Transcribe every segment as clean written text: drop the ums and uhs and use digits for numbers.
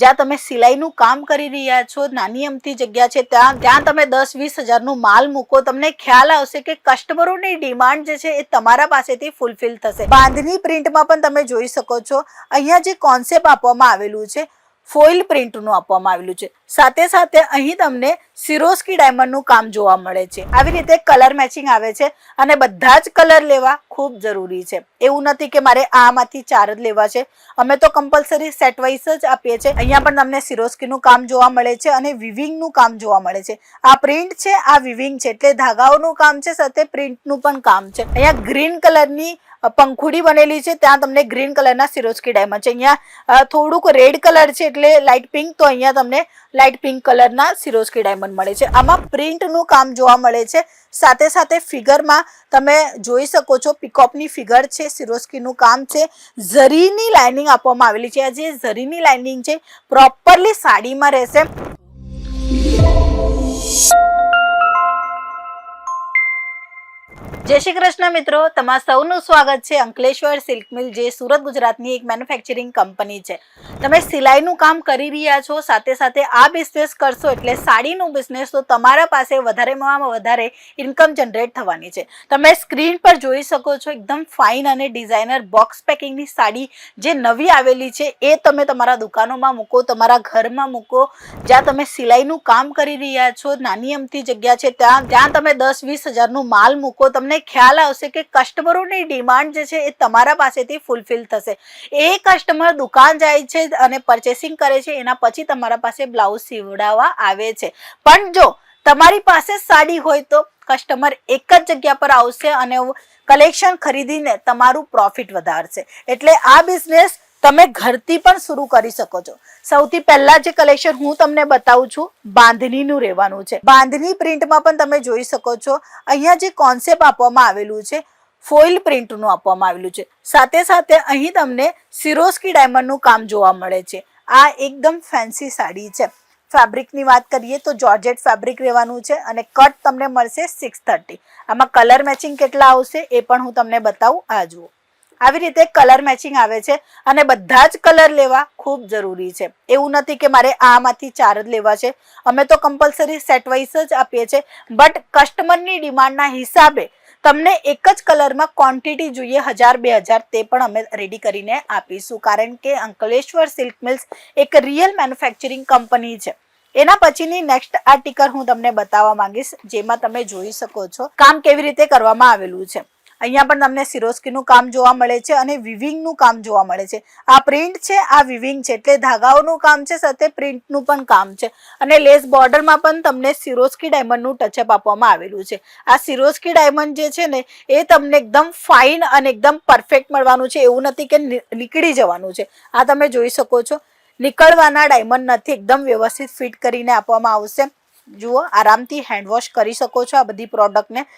જ્યાં તમે સિલાઈનું કામ કરી રહ્યા છો, નાની અમથી જગ્યા છે, ત્યાં તમે 10-20 હજારનું માલ મૂકો, તમને ખ્યાલ આવશે કે કસ્ટમરોની ડિમાન્ડ જે છે એ તમારા પાસેથી ફૂલફિલ થશે. બાંધણી પ્રિન્ટમાં પણ તમે જોઈ શકો છો, અહીંયા જે કોન્સેપ્ટ આપવામાં આવેલું છે ફોઇલ પ્રિન્ટનું આપવામાં આવેલું છે. સાથે સાથે અહીં તમને સિરોસ્કી ડાયમંડનું કામ જોવા મળે છે. આવી રીતે કલર મેચિંગ આવે છે અને બધા જ કલર લેવા ખૂબ જરૂરી છે. એવું નથી કે મારે આમાંથી 4 જ લેવા છે, અમે તો કમ્પલસરી સેટ વાઇઝ જ આપીએ છીએ. અહીંયા પણ તમને સિરોસ્કીનું કામ જોવા મળે છે અને વિવિંગનું કામ જોવા મળે છે. આ પ્રિન્ટ છે, આ વિવિંગ છે, એટલે ધાગાઓનું કામ છે, સાથે પ્રિન્ટનું પણ કામ છે. અહીંયા ગ્રીન કલરની પંખુડી બનેલી છે, ત્યાં તમને ગ્રીન કલરના સિરોસ્કી ડાયમંડ છે. અહીંયા થોડુંક રેડ કલર છે એટલે લાઇટ પિંક, તો અહીંયા તમને લાઇટ પિંક કલરના સિરોસ્કી ડાયમંડ મળે છે. આમાં પ્રિન્ટનું કામ જોવા મળે છે. સાથે સાથે ફિગરમાં તમે જોઈ શકો છો, પીકોકની ફિગર છે, સિરોસ્કીનું કામ છે, ઝરીની લાઇનિંગ આપવામાં આવેલી છે. આ જે ઝરીની લાઇનિંગ છે પ્રોપરલી સાડીમાં રહેશે. જય શ્રી કૃષ્ણ મિત્રો, તમારા સૌનું સ્વાગત છે અંકલેશ્વર સિલ્ક મિલ, જે સુરત ગુજરાતની એક મેન્યુફેક્ચરિંગ કંપની છે. તમે સિલાઈનું કામ કરી રહ્યા છો, સાથે સાથે આ બિઝનેસ કરશો એટલે સાડીનું બિઝનેસ, તો તમારા પાસે વધારેમાં વધારે ઇન્કમ જનરેટ થવાની છે. તમે સ્ક્રીન પર જોઈ શકો છો, એકદમ ફાઇન અને ડિઝાઇનર બોક્સ પેકિંગની સાડી જે નવી આવેલી છે એ તમે તમારા દુકાનોમાં મૂકો, તમારા ઘરમાં મૂકો. જ્યાં તમે સિલાઈનું કામ કરી રહ્યા છો, નાની અમથી જગ્યા છે, ત્યાં તમે 10-20 હજારનું માલ મૂકો, તમને ખ્યાલ આવશે કે કસ્ટમરોની ડિમાન્ડ જે છે એ તમારા પાસેથી ફૂલફિલ થશે. એ કસ્ટમર દુકાન જાય છે અને પરચેસિંગ કરે છે, એના પછી તમારા પાસે બ્લાઉઝ સીવડાવવા આવે છે. પણ જો તમારી પાસે સાડી હોય તો કસ્ટમર એક જ જગ્યા પર આવશે અને કલેક્શન ખરીદીને તમારું પ્રોફિટ વધારશે. એટલે આ બિઝનેસ તમે ઘરથી પણ શરૂ કરી શકો છો. સૌથી પહેલા જે કલેક્શન હું તમને બતાવું છું, બાંધણીનું રહેવાનું છે. બાંધણી પ્રિન્ટમાં પણ તમે જોઈ શકો છો, અહીંયા જે કોન્સેપ્ટ આપવામાં આવેલું છે ફોઇલ પ્રિન્ટનું આપવામાં આવેલું છે. સાથે સાથે અહીં તમને સિરોસ્કી ડાયમંડનું કામ જોવા મળે છે. આ એકદમ ફેન્સી સાડી છે. ફેબ્રિકની વાત કરીએ તો જોર્જેટ ફેબ્રિક રહેવાનું છે અને કટ તમને મળશે 630. આમાં કલર મેચિંગ કેટલા આવશે એ પણ હું તમને બતાવું. આ જુઓ, આવી રીતે કલર મેચિંગ આવે છે અને બધા જ કલર લેવા ખૂબ જરૂરી છે. એવું નથી કે મારે આમાંથી 4 જ લેવા છે, અમે તો કમ્પલસરી સેટ વાઇઝ જ આપીએ છીએ. બટ કસ્ટમરની ડિમાન્ડના હિસાબે તમને એક જ કલરમાં ક્વોન્ટિટી જોઈએ 1000-2000, તે પણ અમે રેડી કરીને આપીશું. કારણ કે અંકલેશ્વર સિલ્ક મિલ્સ એક રિયલ મેન્યુફેક્ચરિંગ કંપની છે. એના પછીની નેક્સ્ટ આર્ટિકલ હું તમને બતાવવા માંગીશ, જેમાં તમે જોઈ શકો છો કામ કેવી રીતે કરવામાં આવેલું છે. અહીંયા પણ તમને સિરોસ્કીનું કામ જોવા મળે છે અને વિવિંગનું કામ જોવા મળે છે. આ પ્રિન્ટ છે, આ વિવિંગ છે, એટલે ધાગાઓનું કામ છે, સાથે પ્રિન્ટનું પણ કામ છે. અને લેસ બોર્ડરમાં પણ તમને સિરોસ્કી ડાયમંડનું ટચઅપ આપવામાં આવેલું છે. આ સિરોસ્કી ડાયમંડ જે છે ને એ તમને એકદમ ફાઇન અને એકદમ પરફેક્ટ મળવાનું છે. એવું નથી કે નીકળી જવાનું છે. આ તમે જોઈ શકો છો, નીકળવાના ડાયમંડ નથી, એકદમ વ્યવસ્થિત ફિટ કરીને આપવામાં આવશે. જુઓ, આરામથી હેન્ડવોશ કરી શકો છો આ બધી પ્રોડક્ટને.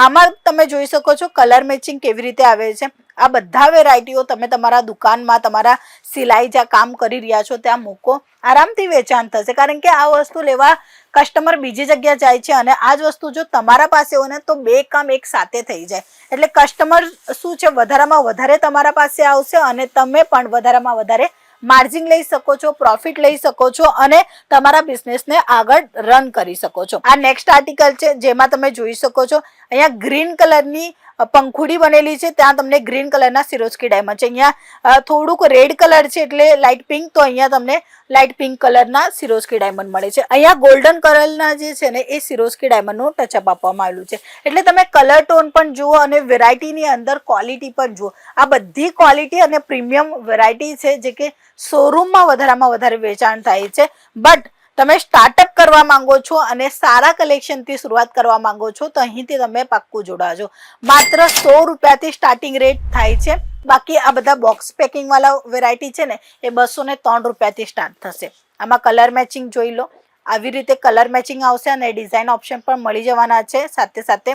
આમાં તમે જોઈ શકો છો કલર મેચિંગ કેવી રીતે આવે છે. આ બધા વેરાયટીઓ તમે તમારા દુકાનમાં, તમારા સિલાઈ જ્યાં કામ કરી રહ્યા છો ત્યાં મૂકો, આરામથી વેચાણ થશે. કારણ કે આ વસ્તુ લેવા કસ્ટમર બીજી જગ્યા જાય છે અને આ જ વસ્તુ જો તમારા પાસે હોય ને તો બે કામ એક સાથે થઈ જાય. એટલે કસ્ટમર શું છે, વધારેમાં વધારે તમારા પાસે આવશે અને તમે પણ વધારેમાં વધારે માર્જિન લઈ શકો છો, પ્રોફિટ લઈ શકો છો અને તમારા બિઝનેસને આગળ રન કરી શકો છો. આ નેક્સ્ટ આર્ટિકલ છે, જેમાં તમે જોઈ શકો છો અહીંયા ગ્રીન કલરની પંખુડી બનેલી છે, ત્યાં તમને ગ્રીન કલરના સિરોસ્કી ડાયમંડ છે. અહીંયા થોડુંક રેડ કલર છે એટલે લાઇટ પિંક, તો અહીંયા તમને લાઇટ પિંક કલરના સિરોસ્કી ડાયમંડ મળે છે. અહીંયા ગોલ્ડન કલરના જે છે ને એ સિરોસ્કી ડાયમંડનું ટચઅપ આપવામાં આવેલું છે. એટલે તમે કલર ટોન પણ જુઓ અને વેરાયટીની અંદર ક્વોલિટી પણ જુઓ. આ બધી ક્વોલિટી અને પ્રીમિયમ વેરાયટી છે જે કે શોરૂમમાં વધારે વેચાણ થાય છે. બટ તમે સ્ટાર્ટઅપ કરવા માંગો છો અને સારા કલેક્શનથી શરૂઆત કરવા માંગો છો તો અહીંથી તમે પાક્કું જોડાજો. માત્ર 100 રૂપિયાથી સ્ટાર્ટિંગ રેટ થાય છે. બાકી આ બધા બોક્સ પેકિંગ વાળા વેરાયટી છે ને એ 203 રૂપિયાથી સ્ટાર્ટ થશે. આમાં કલર મેચિંગ જોઈ લો, આવી રીતે કલર મેચિંગ આવશે અને ડિઝાઇન ઓપ્શન પણ મળી જવાના છે. સાથે સાથે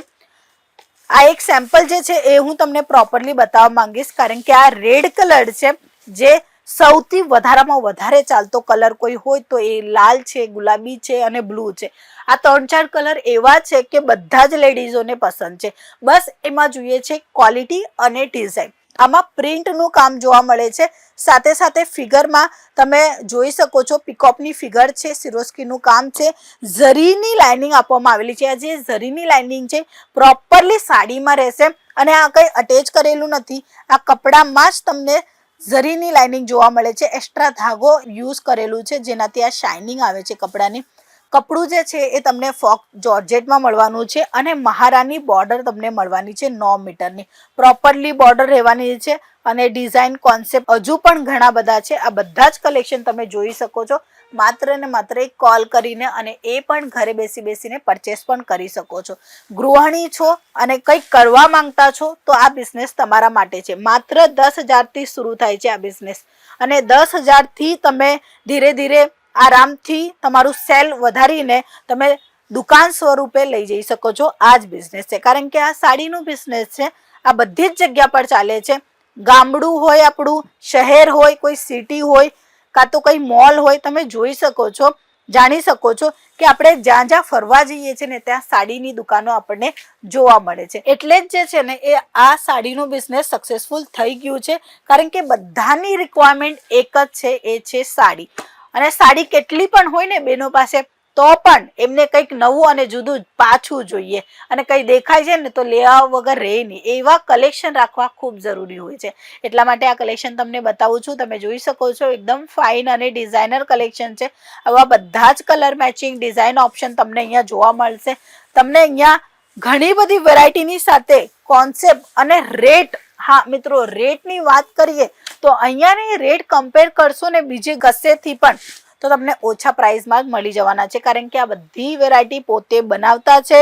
આ એક સેમ્પલ જે છે એ હું તમને પ્રોપરલી બતાવવા માંગીશ, કારણ કે આ રેડ કલર છે જે સૌથી વધારેમાં વધારે ચાલતો કલર કોઈ હોય તો એ લાલ છે, ગુલાબી છે અને બ્લુ છે. આ 3-4 કલર એવા છે કે બધા જ લેડીઝોને પસંદ છે. બસ એમાં જોઈએ છે ક્વોલિટી અને ડિઝાઇન. આમાં પ્રિન્ટનું કામ જોવા મળે છે, સાથે સાથે ફિગરમાં તમે જોઈ શકો છો પીકોકની ફિગર છે, સિરોસ્કીનું કામ છે, ઝરીની લાઇનિંગ આપવામાં આવેલી છે. આ જે ઝરીની લાઇનિંગ છે પ્રોપરલી સાડીમાં રહેશે અને આ કંઈ અટેચ કરેલું નથી, આ કપડામાં જ તમને ઝરીની લાઇનિંગ જોવા મળે છે. એક્સ્ટ્રા ધાગો યુઝ કરેલું છે જેનાથી આ શાઇનિંગ આવે છે કપડાની. કપડું જે છે એ તમને ફોક જોર્જેટમાં મળવાનું છે અને મહારાની બોર્ડર તમને મળવાની છે 9 મીટરની. પ્રોપરલી બોર્ડર રહેવાની છે અને ડિઝાઇન કોન્સેપ્ટ હજુ પણ ઘણા બધા છે. આ બધા જ કલેક્શન તમે જોઈ શકો છો માત્ર ને માત્ર એક કોલ કરીને, અને એ પણ ઘરે બેસીને પરચેસ પણ કરી શકો છો. ગૃહિણી છો અને કંઈક કરવા માંગતા છો તો આ બિઝનેસ તમારા માટે છે. માત્ર 10,000થી શરૂ થાય છે આ બિઝનેસ અને 10,000થી તમે ધીરે ધીરે આરામથી તમારું સેલ વધારીને તમે દુકાન સ્વરૂપે લઈ જઈ શકો છો. આ જ બિઝનેસ છે, કારણ કે આ સાડીનું બિઝનેસ છે. આ બધી જ જગ્યા પર ચાલે છે. ગામડું હોય, આપણું શહેર હોય, કોઈ સિટી હોય, કાં તો કોઈ મોલ હોય, તમે જોઈ શકો છો, જાણી શકો છો કે આપણે જ્યાં જ્યાં ફરવા જઈએ છીએ ને ત્યાં સાડીની દુકાનો આપણને જોવા મળે છે. એટલે જ જે છે ને એ આ સાડીનું બિઝનેસ સક્સેસફુલ થઈ ગયું છે, કારણ કે બધાની રિક્વાયરમેન્ટ એક જ છે, એ છે સાડી. અને સાડી કેટલી પણ હોય ને બેનો પાસે, તો પણ એમને કંઈક નવું અને જુદું પાછું જોઈએ અને કંઈ દેખાય છે ને તો લેવા વગર રહે નહીં. એવા કલેક્શન રાખવા ખૂબ જરૂરી હોય છે. એટલા માટે આ કલેક્શન તમને બતાવું છું. તમે જોઈ શકો છો એકદમ ફાઇન અને ડિઝાઇનર કલેક્શન છે. આવા બધા જ કલર મેચિંગ ડિઝાઇન ઓપ્શન તમને અહીંયા જોવા મળશે. તમને અહીંયા ઘણી બધી વેરાયટીની સાથે કોન્સેપ્ટ અને રેટ, હા મિત્રો, રેટની વાત કરીએ તો અહીંયાની રેટ કમ્પેર કરશો ને બીજે કશેથી પણ તો તમને ઓછા પ્રાઇસમાં જ મળી જવાના છે, કારણ કે આ બધી વેરાયટી પોતે બનાવતા છે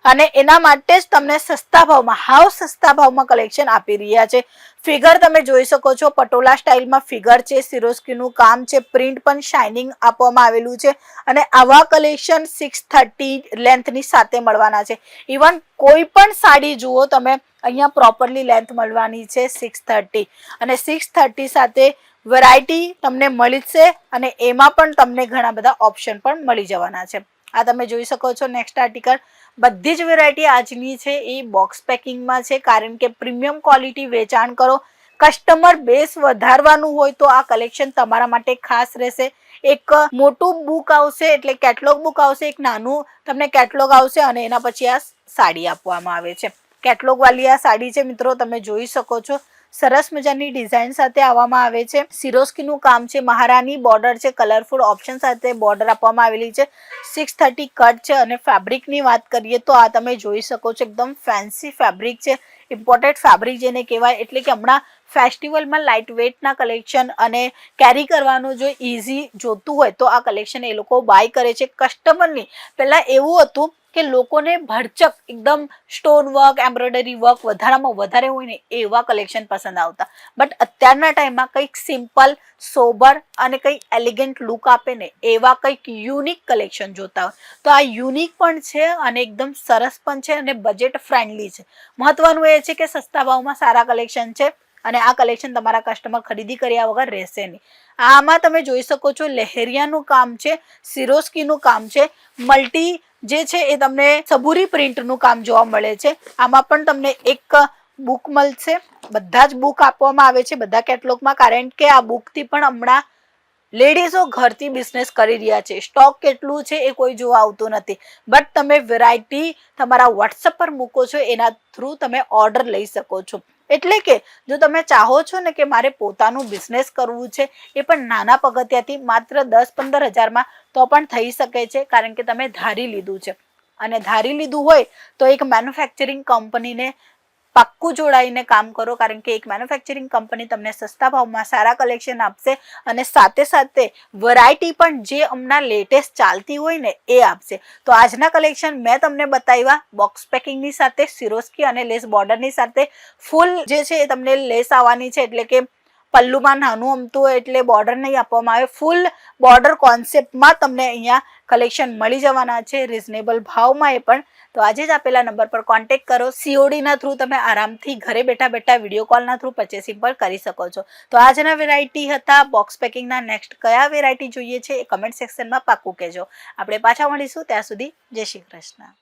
અને એના માટે જ તમને સસ્તા ભાવમાં, હાવ સસ્તા ભાવમાં કલેક્શન આપી રહ્યા છે. ફિગર તમે જોઈ શકો છો, પટોલા સ્ટાઇલમાં ફિગર છે, સિરોસ્કીનું કામ છે, પ્રિન્ટ પણ શાઇનિંગ આપવામાં આવેલું છે અને આવા કલેક્શન 630 લેન્થની સાથે મળવાના છે. ઇવન કોઈ પણ સાડી જુઓ તમે, અહીંયા પ્રોપરલી લેન્થ મળવાની છે 630 અને 630 સાથે વેરાયટી તમને મળશે અને એમાં પણ તમને ઘણા બધા ઓપ્શન પણ મળી જવાના છે. આ તમે જોઈ શકો છો નેક્સ્ટ આર્ટિકલ. બધી જ વેરાયટી આજની છે એ બોક્સ પેકિંગમાં છે, કારણ કે પ્રીમિયમ ક્વોલિટી વેચાણ કરો, કસ્ટમર બેઝ વધારવાનું હોય તો આ કલેક્શન તમારા માટે ખાસ રહેશે. એક મોટું બુક આવશે એટલે કેટલોગ બુક આવશે, એક નાનું તમને કેટલોગ આવશે અને એના પછી આ સાડી આપવામાં આવે છે. કેટલોગ વાળી આ સાડી છે મિત્રો, તમે જોઈ શકો છો, સરસ મજાની ડિઝાઇન સાથે આવવામાં આવે છે. સિરોસ્કીનું કામ છે, મહારાની બોર્ડર છે, કલરફુલ ઓપ્શન સાથે બોર્ડર આપવામાં આવેલી છે. 630 કટ છે અને ફેબ્રિકની વાત કરીએ તો આ તમે જોઈ શકો છો એકદમ ફેન્સી ફેબ્રિક છે, ઇમ્પોર્ટેડ ફેબ્રિક જેને કહેવાય. એટલે કે હમણાં ફેસ્ટિવલમાં લાઇટ વેટના કલેક્શન અને કેરી કરવાનું જો ઇઝી જોતું હોય તો આ કલેક્શન એ લોકો બાય કરે છે. કસ્ટમરની પહેલાં એવું હતું કે લોકોને ભરચક એકદમ સ્ટોન વર્ક, એમ્બ્રોઇડરી વર્ક વધારામાં વધારે હોય ને એવા કલેક્શન પસંદ આવતા, બટ અત્યારના ટાઈમમાં કંઈક સિમ્પલ, સોબર અને કંઈક એલિગન્ટ લુક આપે ને એવા કંઈક યુનિક કલેક્શન જોતા હોય તો આ યુનિક પણ છે અને એકદમ સરસ પણ છે અને બજેટ ફ્રેન્ડલી છે. મહત્વનું એ છે કે સસ્તા ભાવમાં સારા કલેક્શન છે અને આ કલેક્શન તમારા કસ્ટમર ખરીદી કર્યા વગર રહેશે નહીં. આમાં તમે જોઈ શકો છો લહેરિયાનું કામ છે, સિરોસ્કીનું કામ છે, મલ્ટી જે છે એ તમને સબુરી પ્રિન્ટનું કામ જોવા મળે છે. આમાં પણ તમને એક બુક મળશે. બધા જ બુક આપવામાં આવે છે બધા કેટલોગમાં, કારણ કે આ બુકથી પણ હમણાં લેડીઝો ઘરથી બિઝનેસ કરી રહ્યા છે. સ્ટોક કેટલું છે એ કોઈ જોવા આવતું નથી, બટ તમે વેરાયટી તમારા વોટ્સઅપ પર મૂકો છો, એના થ્રુ તમે ઓર્ડર લઈ શકો છો. એટલે કે જો તમે ચાહો છો ને કે મારે પોતાનું બિઝનેસ કરવું છે, એ પણ નાના પગથિયાથી માત્ર 10-15 હજારમાં તો પણ થઈ શકે છે, કારણ કે તમે ધારી લીધું છે. અને ધારી લીધું હોય તો એક મેન્યુફેક્ચરિંગ કંપનીને પાક્કું જોડાઈને કામ કરો, કારણ કે એક મેન્યુફેક્ચરિંગ કંપની તમને સસ્તા ભાવમાં સારા કલેક્શન આપશે અને સાથે સાથે વેરાયટી પણ જે હમણાં લેટેસ્ટ ચાલતી હોય ને એ આપશે. તો આજના કલેક્શન મેં તમને બતાવ્યા બોક્સ પેકિંગની સાથે, સિરોસ્કી અને લેસ બોર્ડરની સાથે. ફૂલ જે છે એ તમને લેસ આવવાની છે, એટલે કે પલ્લુમાં નાનું અમતું હોય એટલે બોર્ડર નહીં આપવામાં આવે, ફૂલ બોર્ડર કોન્સેપ્ટમાં તમને અહીંયા કલેક્શન મળી જવાના છે રિઝનેબલ ભાવમાં. એ પણ તો આજે જ આપેલા નંબર પર કોન્ટેક્ટ કરો. સીઓડીના થ્રુ તમે આરામથી ઘરે બેઠા બેઠા વિડીયો કોલના થ્રુ પરચેસિંગ પણ કરી શકો છો. તો આજના વેરાયટી હતા બોક્સ પેકિંગના. નેક્સ્ટ કયા વેરાયટી જોઈએ છે એ કમેન્ટ સેક્શનમાં પાક્કું કહેજો. આપણે પાછા મળીશું, ત્યાં સુધી જય શ્રી કૃષ્ણ.